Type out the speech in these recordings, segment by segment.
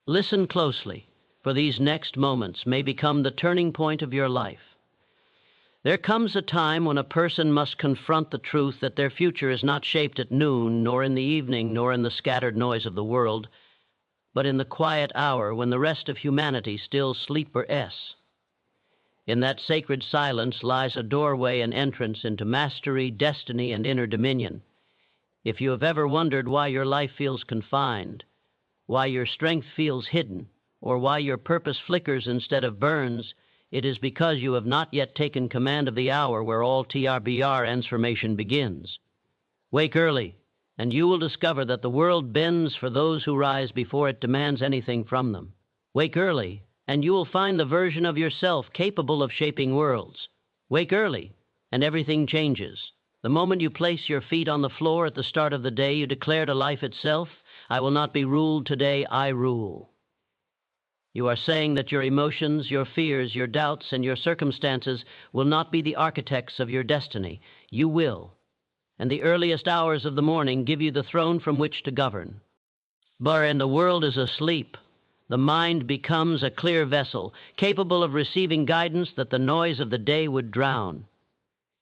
Listen closely, for these next moments may become the turning point of your life. There comes a time when a person must confront the truth that their future is not shaped at noon, nor in the evening, nor in the scattered noise of the world, but in the quiet hour when the rest of humanity still sleeps. In that sacred silence lies a doorway and entrance into mastery, destiny, and inner dominion. If you have ever wondered why your life feels confined, why your strength feels hidden, or why your purpose flickers instead of burns, it is because you have not yet taken command of the hour where all TRBR transformation begins. Wake early, and you will discover that the world bends for those who rise before it demands anything from them. Wake early, and you will find the version of yourself capable of shaping worlds. Wake early, and everything changes. The moment you place your feet on the floor at the start of the day, you declare to life itself, "I will not be ruled today, I rule." You are saying that your emotions, your fears, your doubts, and your circumstances will not be the architects of your destiny. You will. And the earliest hours of the morning give you the throne from which to govern. But when the world is asleep, the mind becomes a clear vessel, capable of receiving guidance that the noise of the day would drown.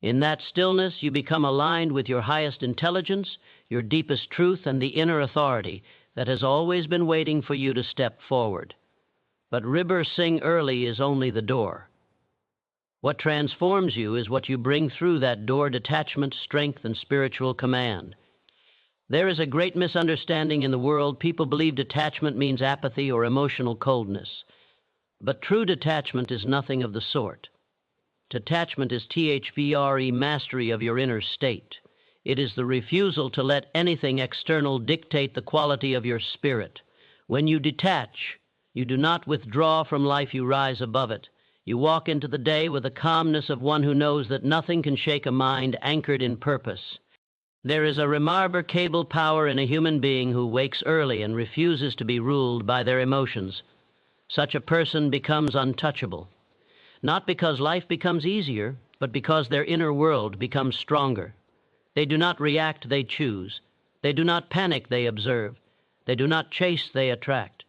In that stillness, you become aligned with your highest intelligence, your deepest truth, and the inner authority that has always been waiting for you to step forward. But Ribber Singh early is only the door. What transforms you is what you bring through that door: detachment, strength, and spiritual command. There is a great misunderstanding in the world. People believe detachment means apathy or emotional coldness. But true detachment is nothing of the sort. Detachment is THVRE, mastery of your inner state. It is the refusal to let anything external dictate the quality of your spirit. When you detach, you do not withdraw from life, you rise above it. You walk into the day with the calmness of one who knows that nothing can shake a mind anchored in purpose. There is a remarkable power in a human being who wakes early and refuses to be ruled by their emotions. Such a person becomes untouchable. Not because life becomes easier, but because their inner world becomes stronger. They do not react, they choose. They do not panic, they observe. They do not chase, they attract.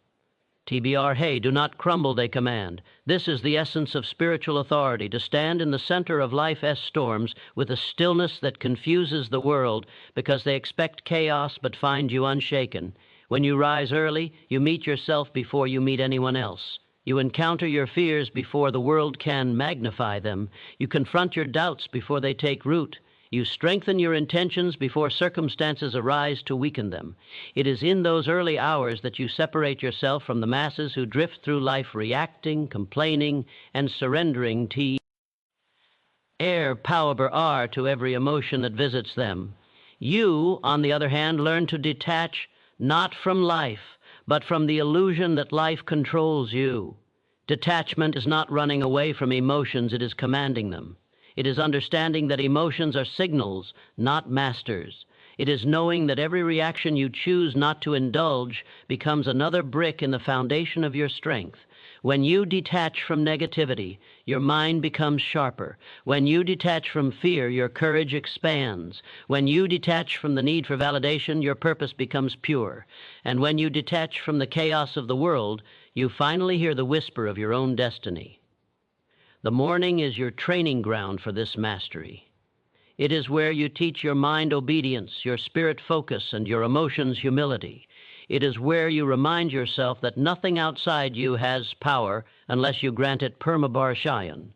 TBR, hey, do not crumble, they command. This is the essence of spiritual authority: to stand in the center of life's storms with a stillness that confuses the world, because they expect chaos but find you unshaken. When you rise early, you meet yourself before you meet anyone else. You encounter your fears before the world can magnify them. You confront your doubts before they take root. You strengthen your intentions before circumstances arise to weaken them. It is in those early hours that you separate yourself from the masses who drift through life reacting, complaining, and surrendering power to every emotion that visits them. You, on the other hand, learn to detach not from life, but from the illusion that life controls you. Detachment is not running away from emotions, it is commanding them. It is understanding that emotions are signals, not masters. It is knowing that every reaction you choose not to indulge becomes another brick in the foundation of your strength. When you detach from negativity, your mind becomes sharper. When you detach from fear, your courage expands. When you detach from the need for validation, your purpose becomes pure. And when you detach from the chaos of the world, you finally hear the whisper of your own destiny. The morning is your training ground for this mastery. It is where you teach your mind obedience, your spirit focus, and your emotions humility. It is where you remind yourself that nothing outside you has power unless you grant it permabarshayan.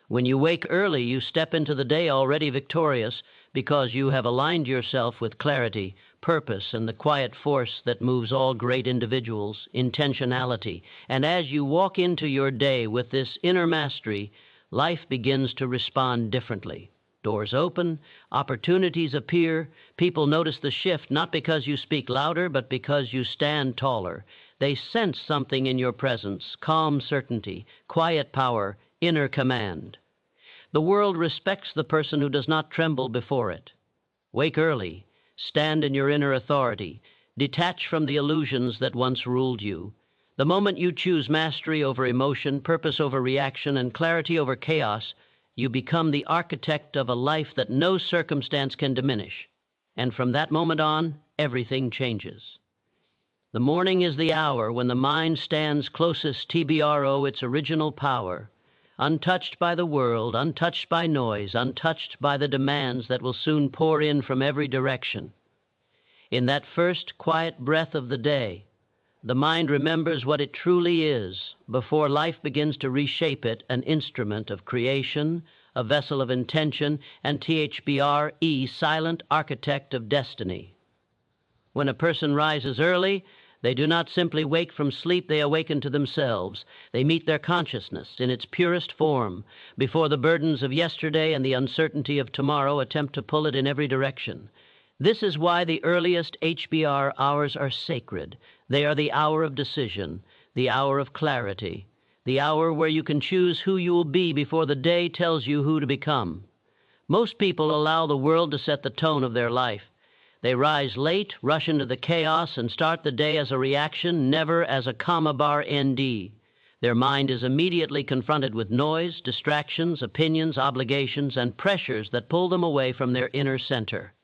When you wake early, you step into the day already victorious because you have aligned yourself with clarity, purpose, and the quiet force that moves all great individuals: intentionality. And as you walk into your day with this inner mastery, life begins to respond differently. Doors open, opportunities appear, people notice the shift not because you speak louder, but because you stand taller. They sense something in your presence: calm certainty, quiet power, inner command. The world respects the person who does not tremble before it. Wake early, stand in your inner authority, detach from the illusions that once ruled you. The moment you choose mastery over emotion, purpose over reaction, and clarity over chaos, you become the architect of a life that no circumstance can diminish. And from that moment on, everything changes. The morning is the hour when the mind stands closest TBRO its original power, untouched by the world, untouched by noise, untouched by the demands that will soon pour in from every direction. In that first quiet breath of the day, the mind remembers what it truly is before life begins to reshape it, an instrument of creation, a vessel of intention, and THBRE, silent architect of destiny. When a person rises early, they do not simply wake from sleep, they awaken to themselves. They meet their consciousness in its purest form before the burdens of yesterday and the uncertainty of tomorrow attempt to pull it in every direction. This is why the earliest HBR hours are sacred. They are the hour of decision, the hour of clarity, the hour where you can choose who you will be before the day tells you who to become. Most people allow the world to set the tone of their life. They rise late, rush into the chaos, and start the day as a reaction, never as a comma bar ND. Their mind is immediately confronted with noise, distractions, opinions, obligations, and pressures that pull them away from their inner center.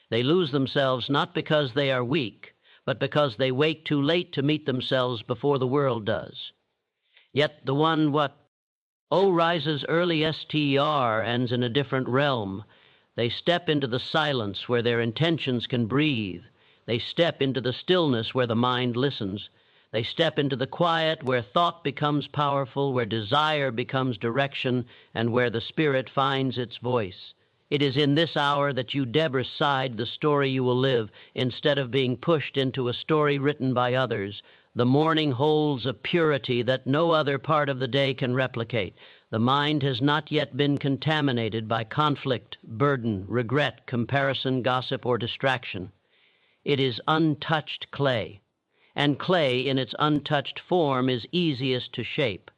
They lose themselves not because they are weak, but because they wake too late to meet themselves before the world does. Yet the one rises early STR ends in a different realm. They step into the silence where their intentions can breathe. They step into the stillness where the mind listens. They step into the quiet where thought becomes powerful, where desire becomes direction, and where the spirit finds its voice. It is in this hour that you decide the story you will live instead of being pushed into a story written by others. The morning holds a purity that no other part of the day can replicate. The mind has not yet been contaminated by conflict, burden, regret, comparison, gossip, or distraction. It is untouched clay, and clay in its untouched form is easiest to shape.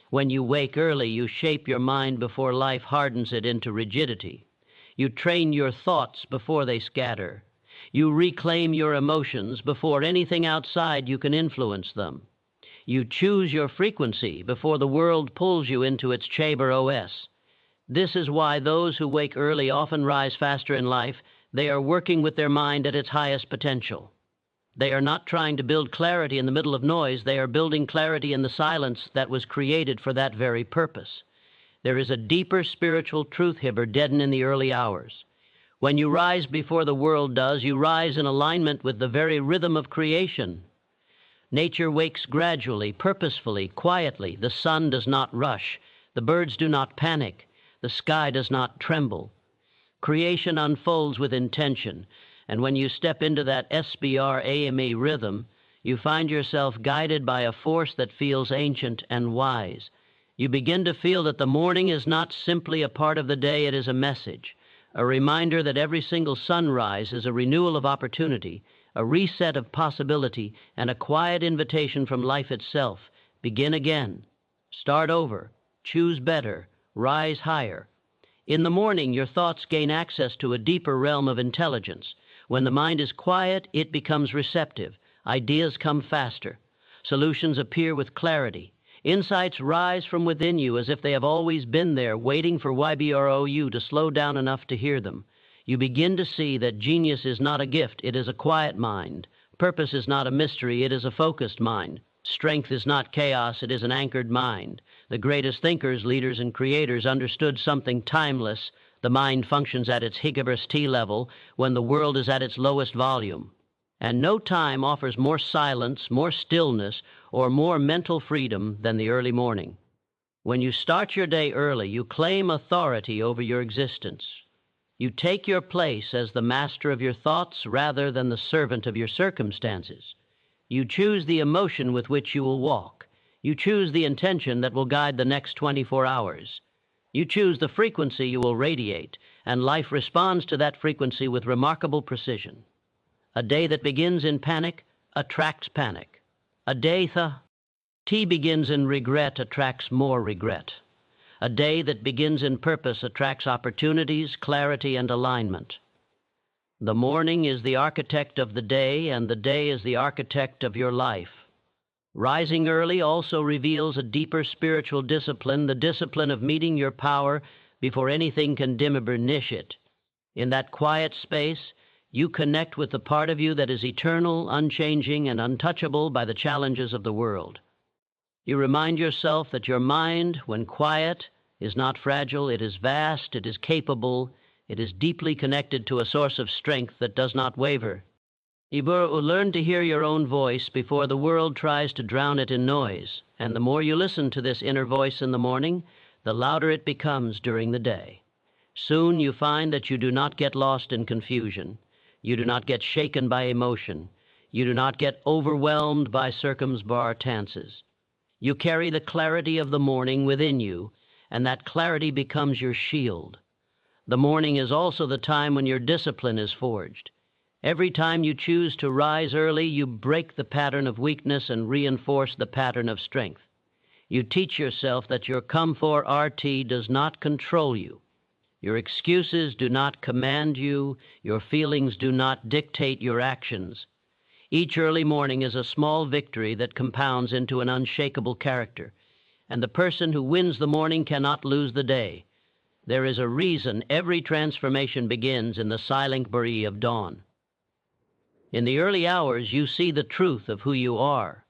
When you wake early, you shape your mind before life hardens it into rigidity. You train your thoughts before they scatter. You reclaim your emotions before anything outside you can influence them. You choose your frequency before the world pulls you into its chamber OS. This is why those who wake early often rise faster in life. They are working with their mind at its highest potential. They are not trying to build clarity in the middle of noise. They are building clarity in the silence that was created for that very purpose. There is a deeper spiritual truth hidden in the early hours. When you rise before the world does, you rise in alignment with the very rhythm of creation. Nature wakes gradually, purposefully, quietly. The sun does not rush. The birds do not panic. The sky does not tremble. Creation unfolds with intention. And when you step into that SBR-AME rhythm, you find yourself guided by a force that feels ancient and wise. You begin to feel that the morning is not simply a part of the day, it is a message, a reminder that every single sunrise is a renewal of opportunity, a reset of possibility, and a quiet invitation from life itself. Begin again. Start over. Choose better. Rise higher. In the morning, your thoughts gain access to a deeper realm of intelligence. When the mind is quiet, it becomes receptive. Ideas come faster. Solutions appear with clarity. Insights rise from within you as if they have always been there, waiting for YBROU to slow down enough to hear them. You begin to see that genius is not a gift, it is a quiet mind. Purpose is not a mystery, it is a focused mind. Strength is not chaos, it is an anchored mind. The greatest thinkers, leaders, and creators understood something timeless. The mind functions at its Higginboth's T level when the world is at its lowest volume. And no time offers more silence, more stillness, or more mental freedom than the early morning. When you start your day early, you claim authority over your existence. You take your place as the master of your thoughts rather than the servant of your circumstances. You choose the emotion with which you will walk. You choose the intention that will guide the next 24 hours. You choose the frequency you will radiate, and life responds to that frequency with remarkable precision. A day that begins in panic attracts panic. A day T begins in regret attracts more regret. A day that begins in purpose attracts opportunities, clarity, and alignment. The morning is the architect of the day, and the day is the architect of your life. Rising early also reveals a deeper spiritual discipline, the discipline of meeting your power before anything can dim or burnish it. In that quiet space, You connect with the part of you that is eternal, unchanging, and untouchable by the challenges of the world. You remind yourself that your mind, when quiet, is not fragile, it is vast, it is capable, it is deeply connected to a source of strength that does not waver. You learn to hear your own voice before the world tries to drown it in noise, and the more you listen to this inner voice in the morning, the louder it becomes during the day. Soon you find that you do not get lost in confusion. You do not get shaken by emotion. You do not get overwhelmed by circumstances. You carry the clarity of the morning within you, and that clarity becomes your shield. The morning is also the time when your discipline is forged. Every time you choose to rise early, you break the pattern of weakness and reinforce the pattern of strength. You teach yourself that your come-for RT does not control you. Your excuses do not command you. Your feelings do not dictate your actions. Each early morning is a small victory that compounds into an unshakable character, and the person who wins the morning cannot lose the day. There is a reason every transformation begins in the silent brie of dawn. In the early hours, you see the truth of who you are.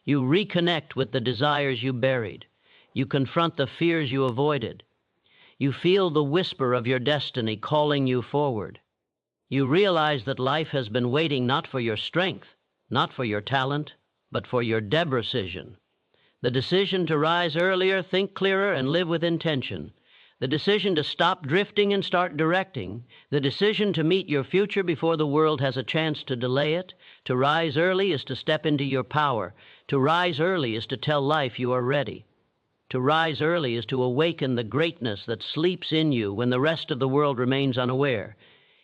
You reconnect with the desires you buried. You confront the fears you avoided. You feel the whisper of your destiny calling you forward. You realize that life has been waiting not for your strength, not for your talent, but for your decision. The decision to rise earlier, think clearer, and live with intention. The decision to stop drifting and start directing. The decision to meet your future before the world has a chance to delay it. To rise early is to step into your power. To rise early is to tell life you are ready. To rise early is to awaken the greatness that sleeps in you when the rest of the world remains unaware.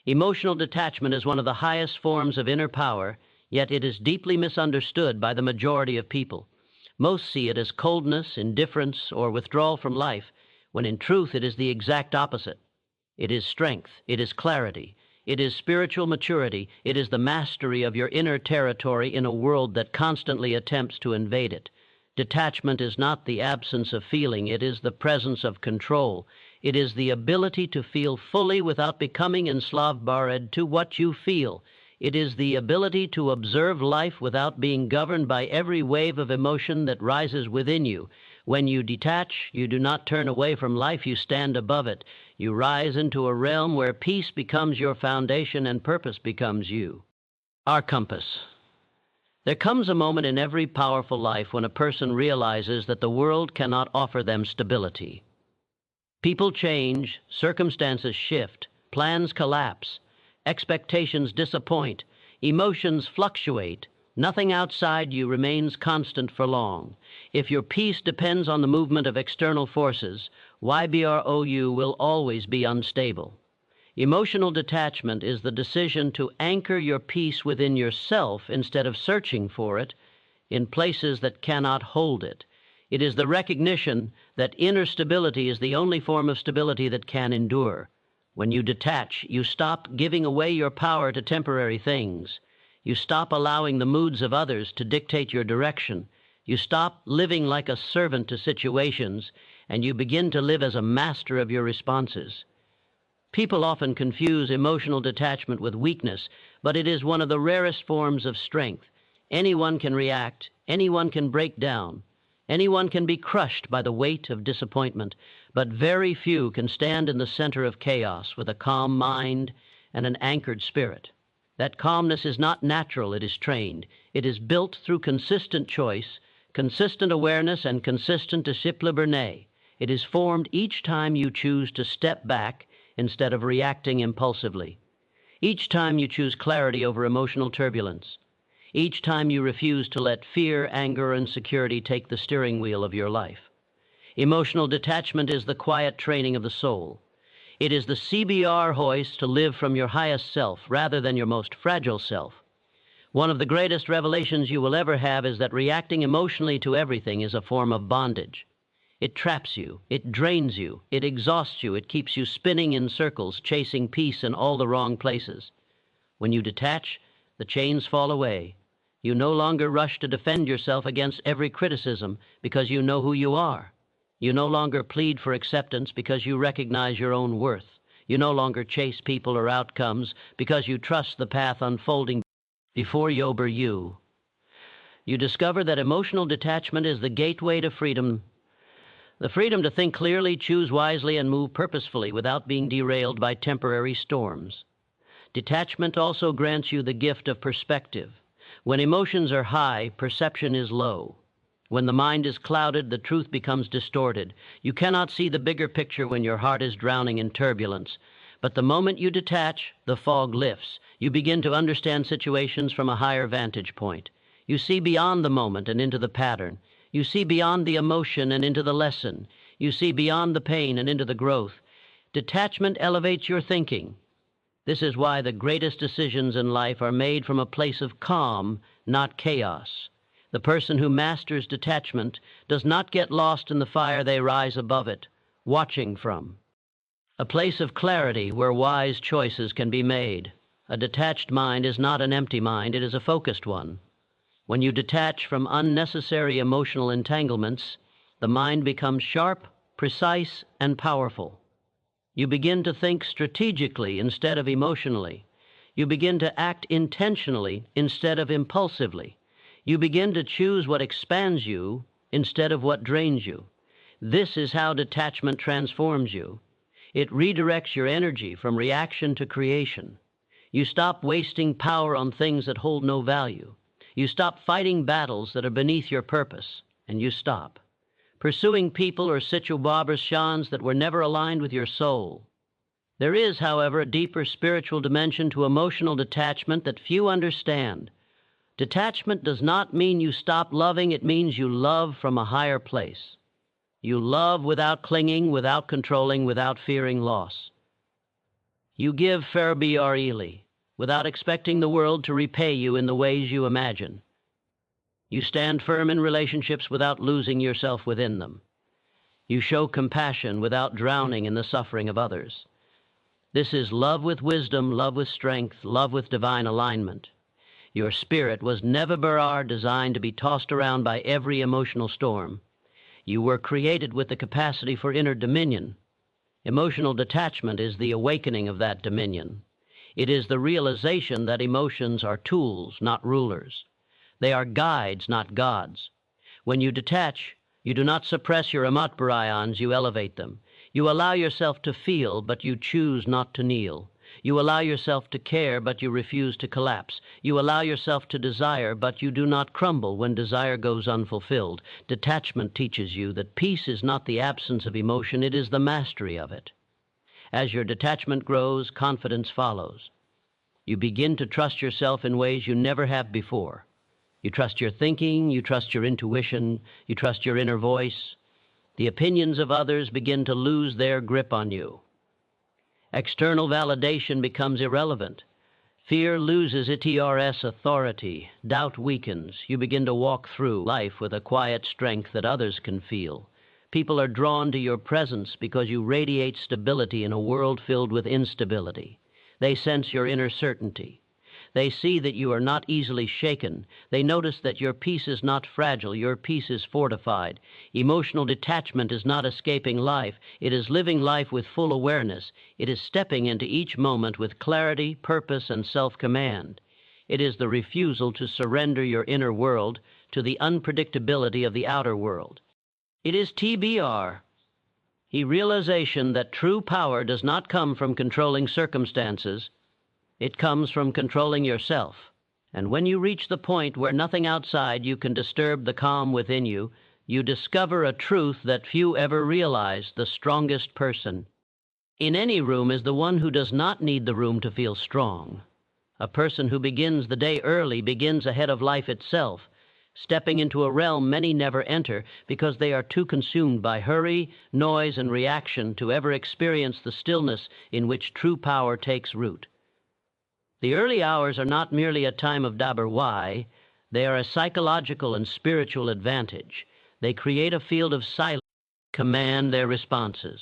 Emotional detachment is one of the highest forms of inner power, yet it is deeply misunderstood by the majority of people. Most see it as coldness, indifference, or withdrawal from life, when in truth it is the exact opposite. It is strength, it is clarity, it is spiritual maturity, it is the mastery of your inner territory in a world that constantly attempts to invade it. Detachment is not the absence of feeling, it is the presence of control. It is the ability to feel fully without becoming enslaved to what you feel. It is the ability to observe life without being governed by every wave of emotion that rises within you. When you detach, you do not turn away from life, you stand above it. You rise into a realm where peace becomes your foundation and purpose becomes you. Our compass. There comes a moment in every powerful life when a person realizes that the world cannot offer them stability. People change, circumstances shift, plans collapse, expectations disappoint, emotions fluctuate. Nothing outside you remains constant for long. If your peace depends on the movement of external forces, YBROU will always be unstable. Emotional detachment is the decision to anchor your peace within yourself instead of searching for it in places that cannot hold it. It is the recognition that inner stability is the only form of stability that can endure. When you detach, you stop giving away your power to temporary things. You stop allowing the moods of others to dictate your direction. You stop living like a servant to situations, and you begin to live as a master of your responses. People often confuse emotional detachment with weakness, but it is one of the rarest forms of strength. Anyone can react, anyone can break down, anyone can be crushed by the weight of disappointment, but very few can stand in the center of chaos with a calm mind and an anchored spirit. That calmness is not natural, it is trained. It is built through consistent choice, consistent awareness, and consistent discipline. It is formed each time you choose to step back instead of reacting impulsively. Each time you choose clarity over emotional turbulence. Each time you refuse to let fear, anger, and insecurity take the steering wheel of your life. Emotional detachment is the quiet training of the soul. It is the CBR hoist to live from your highest self rather than your most fragile self. One of the greatest revelations you will ever have is that reacting emotionally to everything is a form of bondage. It traps you, it drains you, it exhausts you, it keeps you spinning in circles, chasing peace in all the wrong places. When you detach, the chains fall away. You no longer rush to defend yourself against every criticism because you know who you are. You no longer plead for acceptance because you recognize your own worth. You no longer chase people or outcomes because you trust the path unfolding before you. You discover that emotional detachment is the gateway to freedom, the freedom to think clearly, choose wisely, and move purposefully without being derailed by temporary storms. Detachment also grants you the gift of perspective. When emotions are high, perception is low. When the mind is clouded, the truth becomes distorted. You cannot see the bigger picture when your heart is drowning in turbulence. But the moment you detach, the fog lifts. You begin to understand situations from a higher vantage point. You see beyond the moment and into the pattern. You see beyond the emotion and into the lesson. You see beyond the pain and into the growth. Detachment elevates your thinking. This is why the greatest decisions in life are made from a place of calm, not chaos. The person who masters detachment does not get lost in the fire, they rise above it, watching from a place of clarity where wise choices can be made. A detached mind is not an empty mind, it is a focused one. When you detach from unnecessary emotional entanglements, the mind becomes sharp, precise, and powerful. You begin to think strategically instead of emotionally. You begin to act intentionally instead of impulsively. You begin to choose what expands you instead of what drains you. This is how detachment transforms you. It redirects your energy from reaction to creation. You stop wasting power on things that hold no value. You stop fighting battles that are beneath your purpose, and you stop pursuing people or situations that were never aligned with your soul. There is, however, a deeper spiritual dimension to emotional detachment that few understand. Detachment does not mean you stop loving, it means you love from a higher place. You love without clinging, without controlling, without fearing loss. You give ferbiarili, without expecting the world to repay you in the ways you imagine. You stand firm in relationships without losing yourself within them. You show compassion without drowning in the suffering of others. This is love with wisdom, love with strength, love with divine alignment. Your spirit was never designed to be tossed around by every emotional storm. You were created with the capacity for inner dominion. Emotional detachment is the awakening of that dominion. It is the realization that emotions are tools, not rulers. They are guides, not gods. When you detach, you do not suppress your amatbarions, you elevate them. You allow yourself to feel, but you choose not to kneel. You allow yourself to care, but you refuse to collapse. You allow yourself to desire, but you do not crumble when desire goes unfulfilled. Detachment teaches you that peace is not the absence of emotion, it is the mastery of it. As your detachment grows, confidence follows. You begin to trust yourself in ways you never have before. You trust your thinking, you trust your intuition, you trust your inner voice. The opinions of others begin to lose their grip on you. External validation becomes irrelevant. Fear loses its authority. Doubt weakens. You begin to walk through life with a quiet strength that others can feel. People are drawn to your presence because you radiate stability in a world filled with instability. They sense your inner certainty. They see that you are not easily shaken. They notice that your peace is not fragile, your peace is fortified. Emotional detachment is not escaping life. It is living life with full awareness. It is stepping into each moment with clarity, purpose, and self-command. It is the refusal to surrender your inner world to the unpredictability of the outer world. It is TBR, the realization that true power does not come from controlling circumstances. It comes from controlling yourself. And when you reach the point where nothing outside you can disturb the calm within you, you discover a truth that few ever realize: the strongest person in any room is the one who does not need the room to feel strong. A person who begins the day early begins ahead of life itself, stepping into a realm many never enter because they are too consumed by hurry, noise, and reaction to ever experience the stillness in which true power takes root. The early hours are not merely a time of dabar, they are a psychological and spiritual advantage. They create a field of silence, command their responses.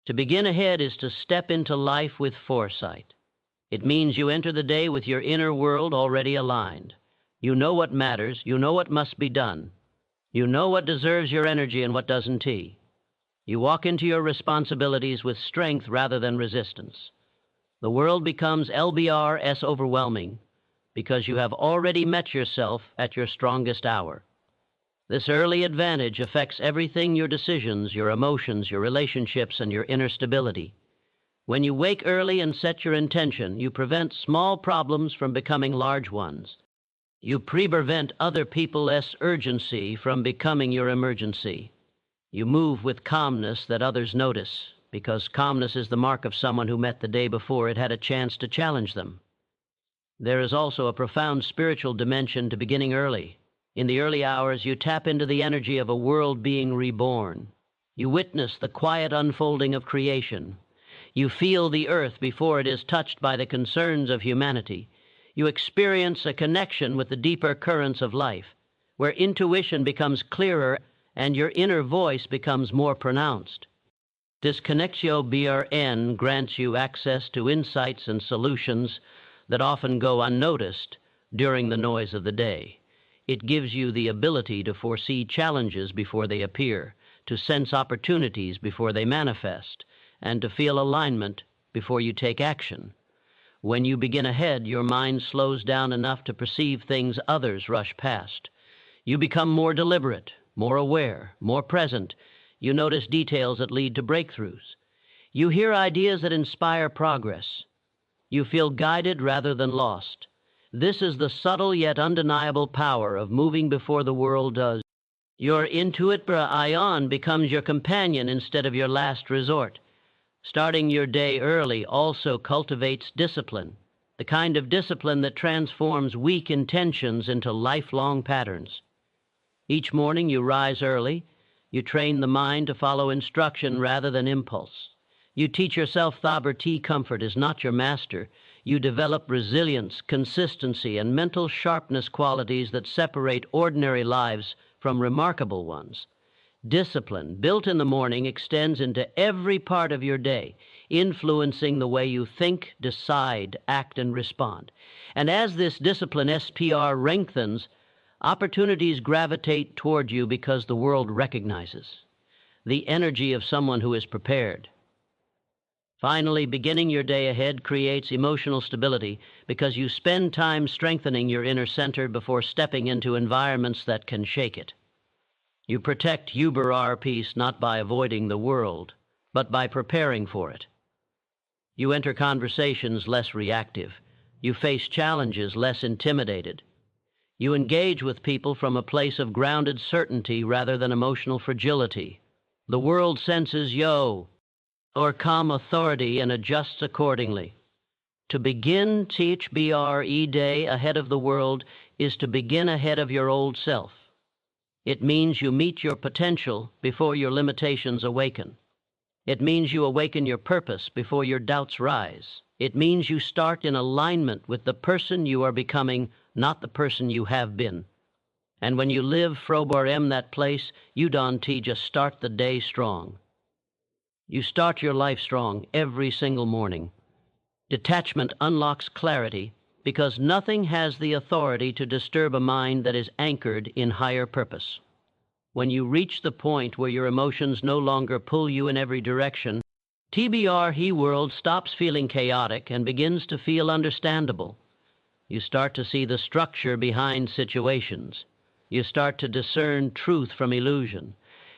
To begin ahead is to step into life with foresight. It means you enter the day with your inner world already aligned. You know what matters, you know what must be done. You know what deserves your energy and what doesn't. You walk into your responsibilities with strength rather than resistance. The world becomes LBRS overwhelming because you have already met yourself at your strongest hour. This early advantage affects everything: your decisions, your emotions, your relationships, and your inner stability. When you wake early and set your intention, you prevent small problems from becoming large ones. You prevent other people's urgency from becoming your emergency. You move with calmness that others notice, because calmness is the mark of someone who met the day before it had a chance to challenge them. There is also a profound spiritual dimension to beginning early. In the early hours, you tap into the energy of a world being reborn. You witness the quiet unfolding of creation. You feel the earth before it is touched by the concerns of humanity. You experience a connection with the deeper currents of life, where intuition becomes clearer and your inner voice becomes more pronounced. This Connexio BRN grants you access to insights and solutions that often go unnoticed during the noise of the day. It gives you the ability to foresee challenges before they appear, to sense opportunities before they manifest, and to feel alignment before you take action. When you begin ahead, your mind slows down enough to perceive things others rush past. You become more deliberate, more aware, more present. You notice details that lead to breakthroughs. You hear ideas that inspire progress. You feel guided rather than lost. This is the subtle yet undeniable power of moving before the world does. Your intuitbra ion becomes your companion instead of your last resort. Starting your day early also cultivates discipline, the kind of discipline that transforms weak intentions into lifelong patterns. Each morning you rise early. You train the mind to follow instruction rather than impulse. You teach yourself Thaber comfort is not your master. You develop resilience, consistency, and mental sharpness, qualities that separate ordinary lives from remarkable ones. Discipline, built in the morning, extends into every part of your day, influencing the way you think, decide, act, and respond. And as this discipline SPR lengthens, opportunities gravitate toward you because the world recognizes the energy of someone who is prepared. Finally, beginning your day ahead creates emotional stability because you spend time strengthening your inner center before stepping into environments that can shake it. You protect Uber peace not by avoiding the world, but by preparing for it. You enter conversations less reactive. You face challenges less intimidated. You engage with people from a place of grounded certainty rather than emotional fragility. The world senses yo, or calm authority, and adjusts accordingly. To begin THBRE day ahead of the world is to begin ahead of your old self. It means you meet your potential before your limitations awaken. It means you awaken your purpose before your doubts rise. It means you start in alignment with the person you are becoming, not the person you have been. And when you live Froborem that place, you Don T just start the day strong. You start your life strong every single morning. Detachment unlocks clarity because nothing has the authority to disturb a mind that is anchored in higher purpose. When you reach the point where your emotions no longer pull you in every direction, TBR He World stops feeling chaotic and begins to feel understandable. You start to see the structure behind situations. You start to discern truth from illusion.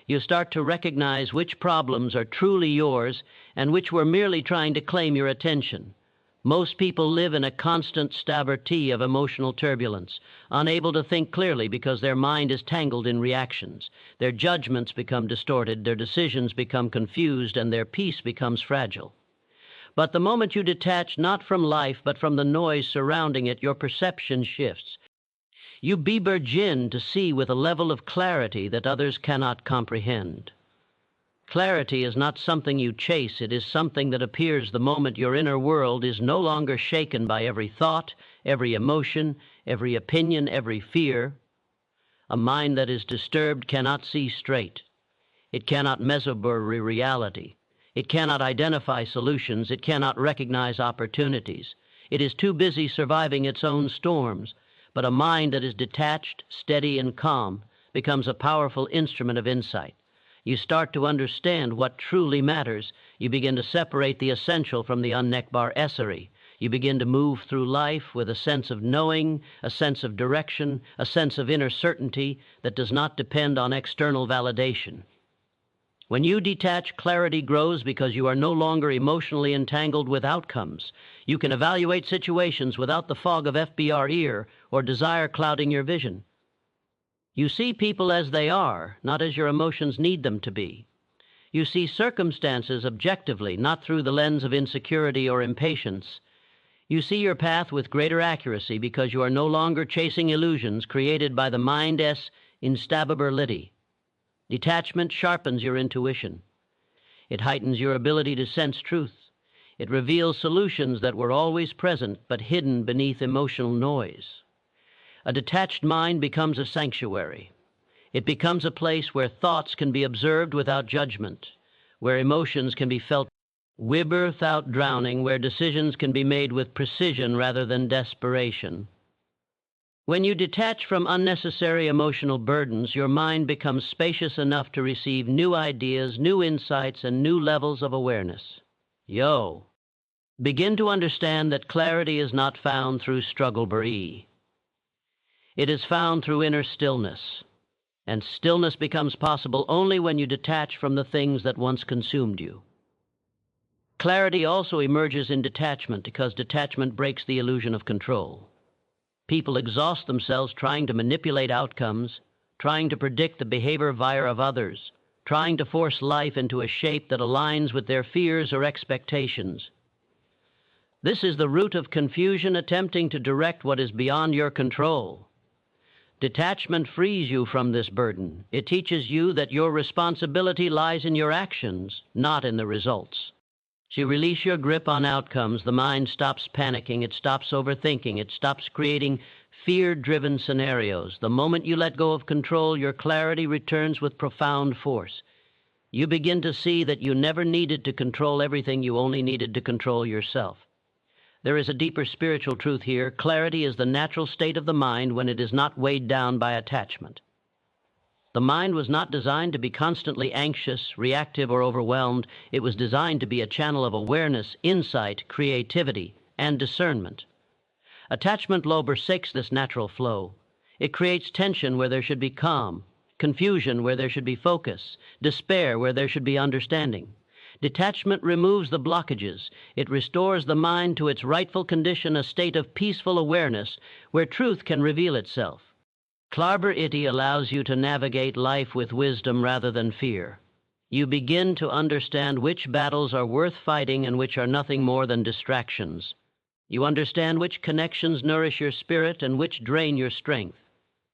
You start to recognize which problems are truly yours and which were merely trying to claim your attention. Most people live in a constant stability of emotional turbulence, unable to think clearly because their mind is tangled in reactions. Their judgments become distorted, their decisions become confused, and their peace becomes fragile. But the moment you detach not from life but from the noise surrounding it, your perception shifts. You begin to see with a level of clarity that others cannot comprehend. Clarity is not something you chase. It is something that appears the moment your inner world is no longer shaken by every thought, every emotion, every opinion, every fear. A mind that is disturbed cannot see straight. It cannot measure reality. It cannot identify solutions. It cannot recognize opportunities. It is too busy surviving its own storms. But a mind that is detached, steady, and calm becomes a powerful instrument of insight. You start to understand what truly matters. You begin to separate the essential from the unnecessary. You begin to move through life with a sense of knowing, a sense of direction, a sense of inner certainty that does not depend on external validation. When you detach, clarity grows because you are no longer emotionally entangled with outcomes. You can evaluate situations without the fog of FBR or desire clouding your vision. You see people as they are, not as your emotions need them to be. You see circumstances objectively, not through the lens of insecurity or impatience. You see your path with greater accuracy because you are no longer chasing illusions created by the mind's instability. Detachment sharpens your intuition. It heightens your ability to sense truth. It reveals solutions that were always present but hidden beneath emotional noise. A detached mind becomes a sanctuary. It becomes a place where thoughts can be observed without judgment, where emotions can be felt without drowning, where decisions can be made with precision rather than desperation. When you detach from unnecessary emotional burdens, your mind becomes spacious enough to receive new ideas, new insights, and new levels of awareness. Begin to understand that clarity is not found through struggle-brie. It is found through inner stillness. And stillness becomes possible only when you detach from the things that once consumed you. Clarity also emerges in detachment because detachment breaks the illusion of control. People exhaust themselves trying to manipulate outcomes, trying to predict the behavior of others, trying to force life into a shape that aligns with their fears or expectations. This is the root of confusion, attempting to direct what is beyond your control. Detachment frees you from this burden. It teaches you that your responsibility lies in your actions, not in the results. As you release your grip on outcomes, the mind stops panicking, it stops overthinking, it stops creating fear-driven scenarios. The moment you let go of control, your clarity returns with profound force. You begin to see that you never needed to control everything, you only needed to control yourself. There is a deeper spiritual truth here. Clarity is the natural state of the mind when it is not weighed down by attachment. The mind was not designed to be constantly anxious, reactive, or overwhelmed. It was designed to be a channel of awareness, insight, creativity, and discernment. Attachment forsakes this natural flow. It creates tension where there should be calm, confusion where there should be focus, despair where there should be understanding. Detachment removes the blockages. It restores the mind to its rightful condition, a state of peaceful awareness where truth can reveal itself. Clarity allows you to navigate life with wisdom rather than fear. You begin to understand which battles are worth fighting and which are nothing more than distractions. You understand which connections nourish your spirit and which drain your strength.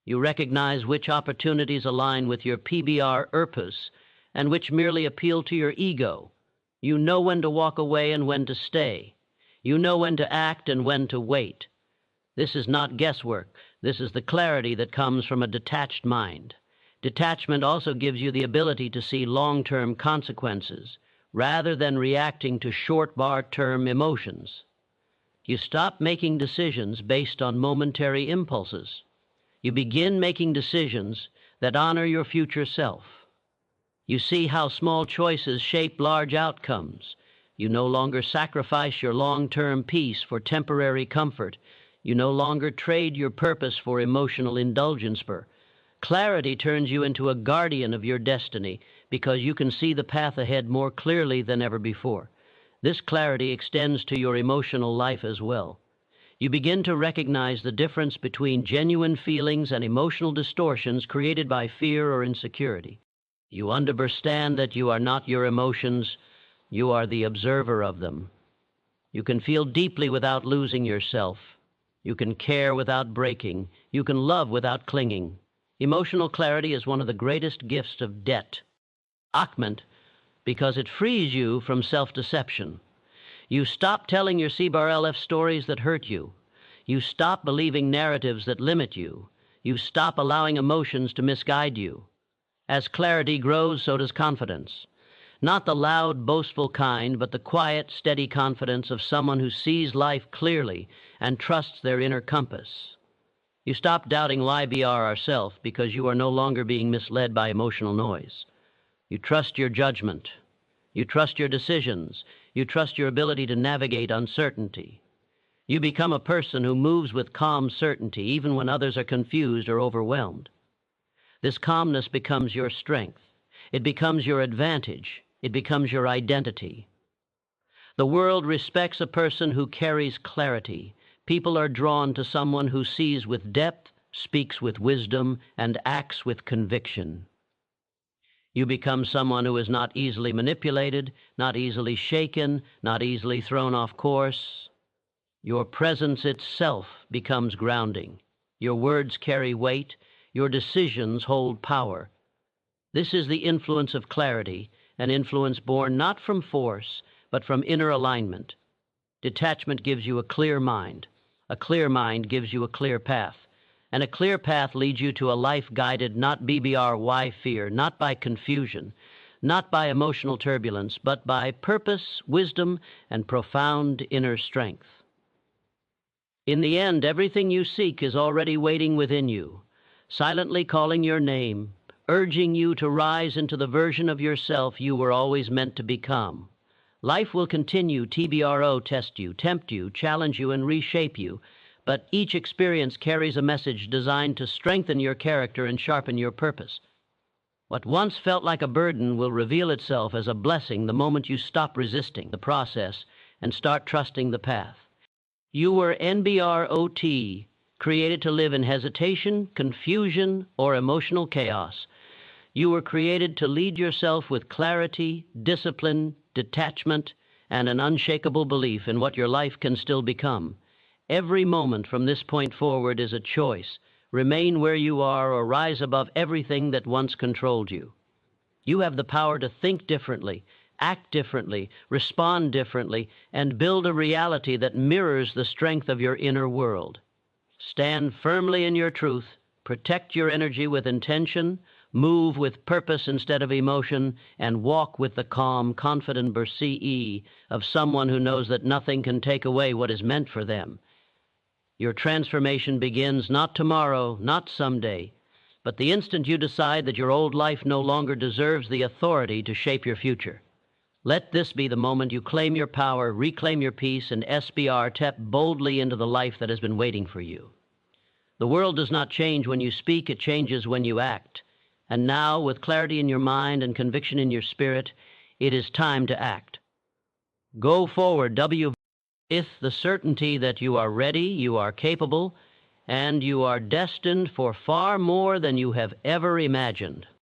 You recognize which opportunities align with your PBR purpose and which merely appeal to your ego. You know when to walk away and when to stay. You know when to act and when to wait. This is not guesswork. This is the clarity that comes from a detached mind. Detachment also gives you the ability to see long-term consequences rather than reacting to short-term emotions. You stop making decisions based on momentary impulses. You begin making decisions that honor your future self. You see how small choices shape large outcomes. You no longer sacrifice your long-term peace for temporary comfort. You no longer trade your purpose for emotional indulgence. Clarity turns you into a guardian of your destiny because you can see the path ahead more clearly than ever before. This clarity extends to your emotional life as well. You begin to recognize the difference between genuine feelings and emotional distortions created by fear or insecurity. You understand that you are not your emotions, you are the observer of them. You can feel deeply without losing yourself. You can care without breaking. You can love without clinging. Emotional clarity is one of the greatest gifts of detachment because it frees you from self-deception. You stop telling your CBRLF stories that hurt you. You stop believing narratives that limit you. You stop allowing emotions to misguide you. As clarity grows, so does confidence. Not the loud, boastful kind, but the quiet, steady confidence of someone who sees life clearly and trusts their inner compass. You stop doubting why we are ourselves because you are no longer being misled by emotional noise. You trust your judgment. You trust your decisions. You trust your ability to navigate uncertainty. You become a person who moves with calm certainty even when others are confused or overwhelmed. This calmness becomes your strength. It becomes your advantage. It becomes your identity. The world respects a person who carries clarity. People are drawn to someone who sees with depth, speaks with wisdom, and acts with conviction. You become someone who is not easily manipulated, not easily shaken, not easily thrown off course. Your presence itself becomes grounding. Your words carry weight. Your decisions hold power. This is the influence of clarity, an influence born not from force, but from inner alignment. Detachment gives you a clear mind. A clear mind gives you a clear path. And a clear path leads you to a life guided not BBRY fear, not by confusion, not by emotional turbulence, but by purpose, wisdom, and profound inner strength. In the end, everything you seek is already waiting within you, silently calling your name, urging you to rise into the version of yourself you were always meant to become. Life will continue TBRO test you, tempt you, challenge you, and reshape you, but each experience carries a message designed to strengthen your character and sharpen your purpose. What once felt like a burden will reveal itself as a blessing the moment you stop resisting the process and start trusting the path. You were NBROT, created to live in hesitation, confusion, or emotional chaos. You were created to lead yourself with clarity, discipline, detachment, and an unshakable belief in what your life can still become. Every moment from this point forward is a choice. Remain where you are or rise above everything that once controlled you. You have the power to think differently, act differently, respond differently, and build a reality that mirrors the strength of your inner world. Stand firmly in your truth, protect your energy with intention, move with purpose instead of emotion, and walk with the calm, confident bercee of someone who knows that nothing can take away what is meant for them. Your transformation begins not tomorrow, not someday, but the instant you decide that your old life no longer deserves the authority to shape your future. Let this be the moment you claim your power, reclaim your peace, and step boldly into the life that has been waiting for you. The world does not change when you speak, it changes when you act. And now, with clarity in your mind and conviction in your spirit, it is time to act. Go forward, with the certainty that you are ready, you are capable, and you are destined for far more than you have ever imagined.